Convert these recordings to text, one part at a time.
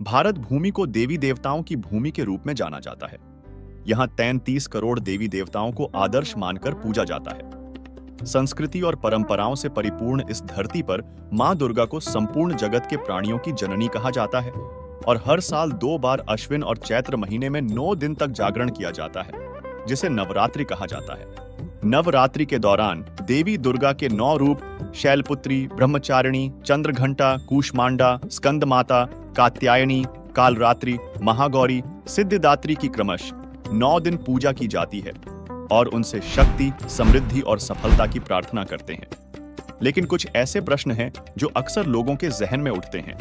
भारत भूमि को देवी देवताओं की भूमि के रूप में जाना जाता है। यहाँ 33 करोड़ देवी देवताओं को आदर्श मानकर पूजा जाता है। संस्कृति और परंपराओं से परिपूर्ण इस धरती पर मां दुर्गा को संपूर्ण जगत के प्राणियों की जननी कहा जाता है और हर साल 2 बार अश्विन और चैत्र महीने में 9 दिन तक जागरण किया जाता है, जिसे नवरात्रि कहा जाता है। नवरात्रि के दौरान देवी दुर्गा के 9 रूप शैलपुत्री, ब्रह्मचारिणी, चंद्रघंटा, कूष्मांडा, स्कंद माता, कात्यायनी, कालरात्रि, महागौरी, सिद्धिदात्री की क्रमश 9 दिन पूजा की जाती है और उनसे शक्ति, समृद्धि और सफलता की प्रार्थना करते हैं। लेकिन कुछ ऐसे प्रश्न हैं जो अक्सर लोगों के जहन में उठते हैं,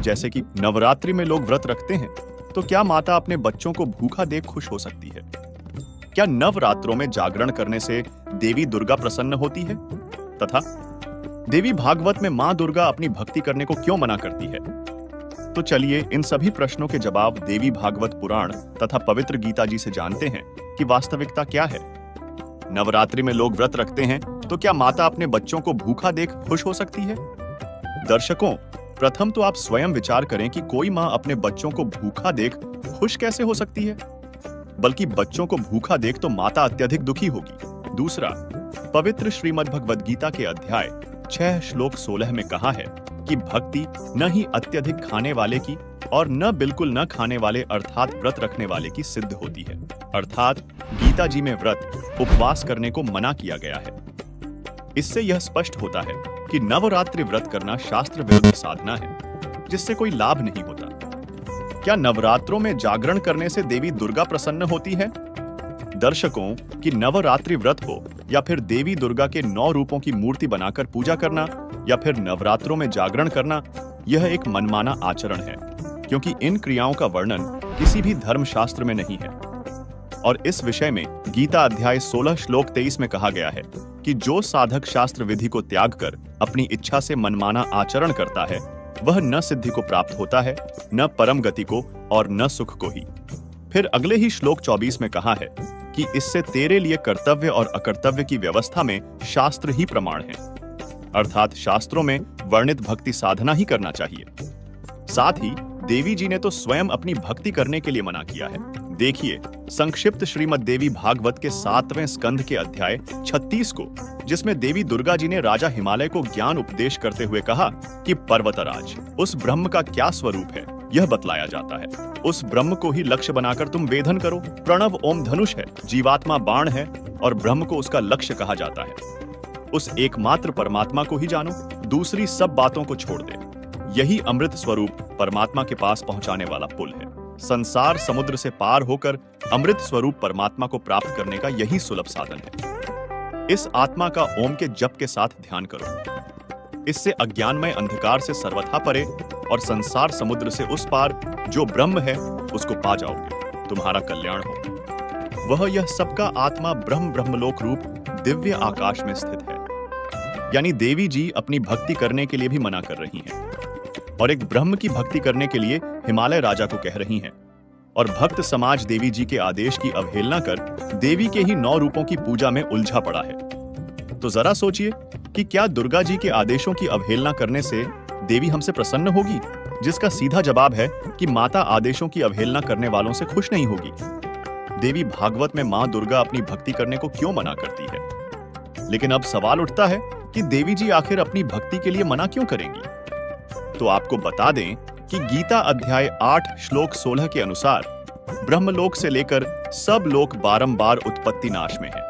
जैसे कि नवरात्रि में लोग व्रत रखते हैं, तो क्या माता अपने बच्चों को भूखा देख खुश हो सकती है? क्या नवरात्रों में जागरण करने से देवी दुर्गा प्रसन्न होती है? तथा देवी भागवत में मां दुर्गा अपनी भक्ति करने को क्यों मना करती है? तो चलिए इन सभी प्रश्नों के जवाब देवी भागवत पुराण तथा पवित्र गीता जी से जानते हैं कि वास्तविकता क्या है। नवरात्रि में लोग व्रत रखते हैं, तो क्या माता अपने बच्चों को भूखा देख खुश हो सकती है? दर्शकों, प्रथम तो आप स्वयं विचार करें कि कोई मां अपने बच्चों को भूखा देख खुश कैसे हो सकती है? बल्कि बच्चों को भूखा देख तो माता अत्यधिक दुखी होगी। दूसरा, पवित्र श्रीमद् भगवद गीता के अध्याय 6 श्लोक 16 में कहा है कि भक्ति न ही अत्यधिक खाने वाले की और न बिल्कुल न खाने वाले अर्थात व्रत रखने वाले की सिद्ध होती है। अर्थात गीता जी में व्रत, उपवास करने को मना किया गया है। इससे यह स्पष्ट होता है कि नवरात्रि व्रत करना शास्त्र विरुद्ध साधना है, जिससे कोई लाभ नहीं होता। क्या नवरात्रों में जागरण करने से देवी दुर्गा प्रसन्न होती है? दर्शकों, कि नवरात्रि व्रत हो या फिर देवी दुर्गा के 9 रूपों की मूर्ति बनाकर पूजा करना या फिर नवरात्रों में जागरण करना, यह एक मनमाना आचरण है, क्योंकि इन क्रियाओं का वर्णन किसी भी धर्मशास्त्र में नहीं है। और इस विषय में गीता अध्याय 16 श्लोक 23 में कहा गया है कि जो साधक शास्त्र विधि को त्याग कर अपनी इच्छा से मनमाना आचरण करता है, वह न सिद्धि को प्राप्त होता है, न परम गति को और न सुख को ही। फिर अगले ही श्लोक 24 में कहा है कि इससे तेरे लिए कर्तव्य और अकर्तव्य की व्यवस्था में शास्त्र ही प्रमाण है। अर्थात शास्त्रों में वर्णित भक्ति साधना ही करना चाहिए। साथ ही देवी जी ने तो स्वयं अपनी भक्ति करने के लिए मना किया है। देखिए संक्षिप्त श्रीमद् देवी भागवत के 7वें स्कंध के अध्याय 36 को, जिसमें देवी दुर्गा जी ने राजा हिमालय को ज्ञान उपदेश करते हुए कहा कि पर्वतराज, उस ब्रह्म का क्या स्वरूप है यह बतलाया जाता है। उस ब्रह्म को ही लक्ष्य बनाकर तुम वेधन करो। प्रणव ओम धनुष है, जीवात्मा बाण है और ब्रह्म को उसका लक्ष्य कहा जाता है। उस एकमात्र परमात्मा को ही जानो, दूसरी सब बातों को छोड़ दे। यही अमृत स्वरूप परमात्मा के पास पहुंचाने वाला पुल है। संसार समुद्र से पार होकर अमृत स्वरूप परमात्मा को प्राप्त करने का यही सुलभ साधन है। इस आत्मा का ओम के जप के साथ ध्यान करो। इससे अज्ञानमय अंधकार से सर्वथा परे और संसार समुद्र से उस पार जो ब्रह्म है उसको पा जाओगे। तुम्हारा कल्याण हो। वह यह सबका आत्मा ब्रह्म ब्रह्मलोक रूप दिव्य आकाश में स्थित है। यानी देवी जी अपनी भक्ति करने के लिए भी मना कर रही हैं और एक ब्रह्म की भक्ति करने के लिए हिमालय राजा को कह रही हैं। और भक्त समाज देवी जी के आदेश की अवहेलना कर देवी के ही 9 रूपों की पूजा में उलझा पड़ा है। तो जरा सोचिए कि क्या दुर्गा जी के आदेशों की अवहेलना करने से देवी हमसे प्रसन्न होगी? जिसका सीधा जवाब है कि माता आदेशों की अवहेलना करने वालों से खुश नहीं होगी। देवी भागवत में मां दुर्गा अपनी भक्ति करने को क्यों मना करती है? लेकिन अब सवाल उठता है कि देवी जी आखिर अपनी भक्ति के लिए मना क्यों करेंगी? तो आपको बता दें कि गीता अध्याय 8 श्लोक 16 के अनुसार ब्रह्मलोक से लेकर सब लोक बारंबार उत्पत्ति नाश में है।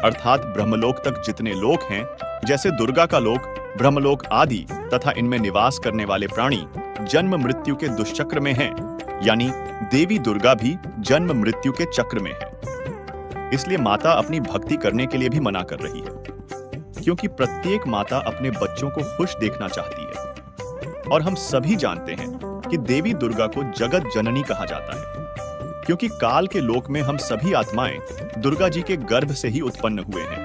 अर्थात ब्रह्मलोक तक जितने लोक हैं, जैसे दुर्गा का लोक, ब्रह्मलोक आदि तथा इनमें निवास करने वाले प्राणी जन्म मृत्यु के दुष्चक्र में हैं, यानी देवी दुर्गा भी जन्म मृत्यु के चक्र में है। इसलिए माता अपनी भक्ति करने के लिए भी मना कर रही है, क्योंकि प्रत्येक माता अपने बच्चों को खुश देखना चाहती है। और हम सभी जानते हैं कि देवी दुर्गा को जगत जननी कहा जाता है, क्योंकि काल के लोक में हम सभी आत्माएं दुर्गा जी के गर्भ से ही उत्पन्न हुए हैं।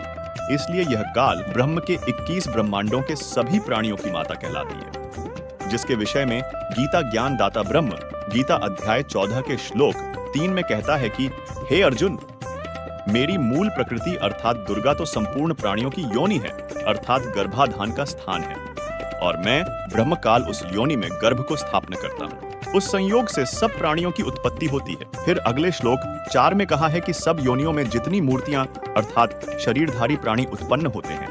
इसलिए यह काल ब्रह्म के 21 ब्रह्मांडों के सभी प्राणियों की माता कहलाती है, जिसके विषय में गीता ज्ञान दाता ब्रह्म गीता अध्याय 14 के श्लोक 3 में कहता है कि हे अर्जुन, मेरी मूल प्रकृति अर्थात दुर्गा तो संपूर्ण प्राणियों की योनि है, अर्थात गर्भाधान का स्थान है, और मैं ब्रह्मकाल उस योनि में गर्भ को स्थापना करता हूँ। उस संयोग से सब प्राणियों की उत्पत्ति होती है। फिर अगले श्लोक 4 में कहा है कि सब योनियों में जितनी मूर्तियां अर्थात शरीरधारी प्राणी उत्पन्न होते हैं,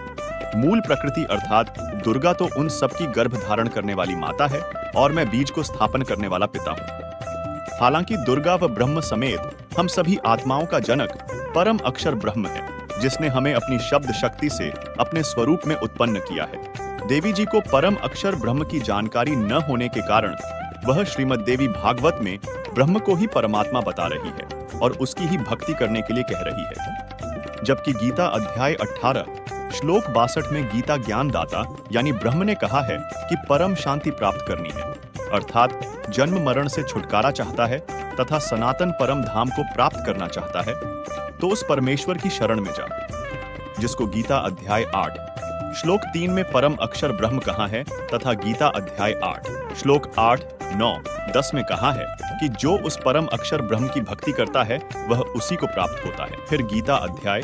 मूल प्रकृति अर्थात दुर्गा तो उन सब की गर्भ धारण करने वाली माता है और मैं बीज को स्थापन करने वाला पिता हूँ। हालांकि दुर्गा व ब्रह्म समेत हम सभी आत्माओं का जनक परम अक्षर ब्रह्म है, जिसने हमें अपनी शब्द शक्ति से अपने स्वरूप में उत्पन्न किया है। देवी जी को परम अक्षर ब्रह्म की जानकारी न होने के कारण वह श्रीमद् देवी भागवत में ब्रह्म को ही परमात्मा बता रही है और उसकी ही भक्ति करने के लिए कह रही है। जबकि गीता अध्याय 18 श्लोक 62 में गीता ज्ञान दाता यानी ब्रह्म ने कहा है कि परम शांति प्राप्त करनी है, अर्थात जन्म मरण से छुटकारा चाहता है तथा सनातन परम धाम को प्राप्त करना चाहता है तो उस परमेश्वर की शरण में जा, जिसको गीता अध्याय 8 श्लोक 3 में परम अक्षर ब्रह्म कहा है तथा गीता अध्याय 8 श्लोक 8, 9, 10 में कहा है कि जो उस परम अक्षर ब्रह्म की भक्ति करता है वह उसी को प्राप्त होता है। फिर गीता अध्याय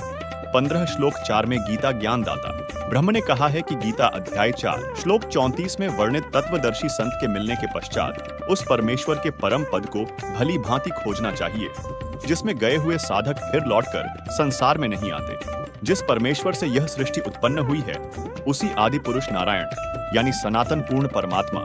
15 श्लोक 4 में गीता ज्ञान दाता ब्रह्म ने कहा है कि गीता अध्याय 4 श्लोक 34 में वर्णित तत्वदर्शी संत के मिलने के पश्चात उस परमेश्वर के परम पद को भली भांति खोजना चाहिए, जिसमें गए हुए साधक फिर लौटकर संसार में नहीं आते। जिस परमेश्वर से यह सृष्टि उत्पन्न हुई है उसी आदि पुरुष नारायण यानी सनातन पूर्ण परमात्मा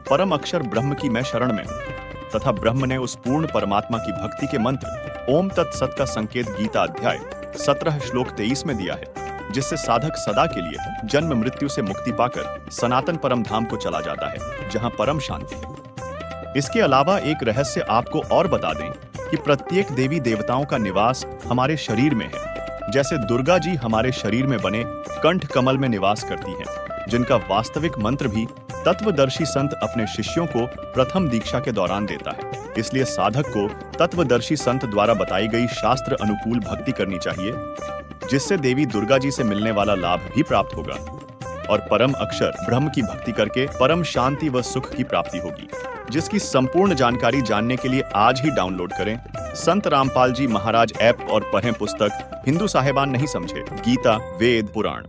परम अक्षर ब्रह्म की मैं शरण में हूं तथा ब्रह्म ने उस पूर्ण परमात्मा की भक्ति के मंत्र ओम तत्सत का संकेत गीता अध्याय 17 श्लोक 23 में दिया है, जिससे साधक सदा के लिए जन्म मृत्यु से मुक्ति पाकर सनातन परम धाम को चला जाता है जहां परम शांति है। इसके अलावा एक रहस्य आपको और बता दें कि प्रत्येक देवी देवताओं का निवास हमारे शरीर में है। जैसे दुर्गा जी हमारे शरीर में बने कंठ कमल में निवास करती हैं, जिनका वास्तविक मंत्र भी तत्वदर्शी संत अपने शिष्यों को प्रथम दीक्षा के दौरान देता है। इसलिए साधक को तत्वदर्शी संत द्वारा बताई गई शास्त्र अनुकूल भक्ति करनी चाहिए, जिससे देवी दुर्गा जी से मिलने वाला लाभ भी प्राप्त होगा और परम अक्षर ब्रह्म की भक्ति करके परम शांति व सुख की प्राप्ति होगी, जिसकी संपूर्ण जानकारी जानने के लिए आज ही डाउनलोड करें संत रामपाल जी महाराज ऐप और पढ़ें पुस्तक हिंदू साहेबान नहीं समझे, गीता, वेद, पुराण।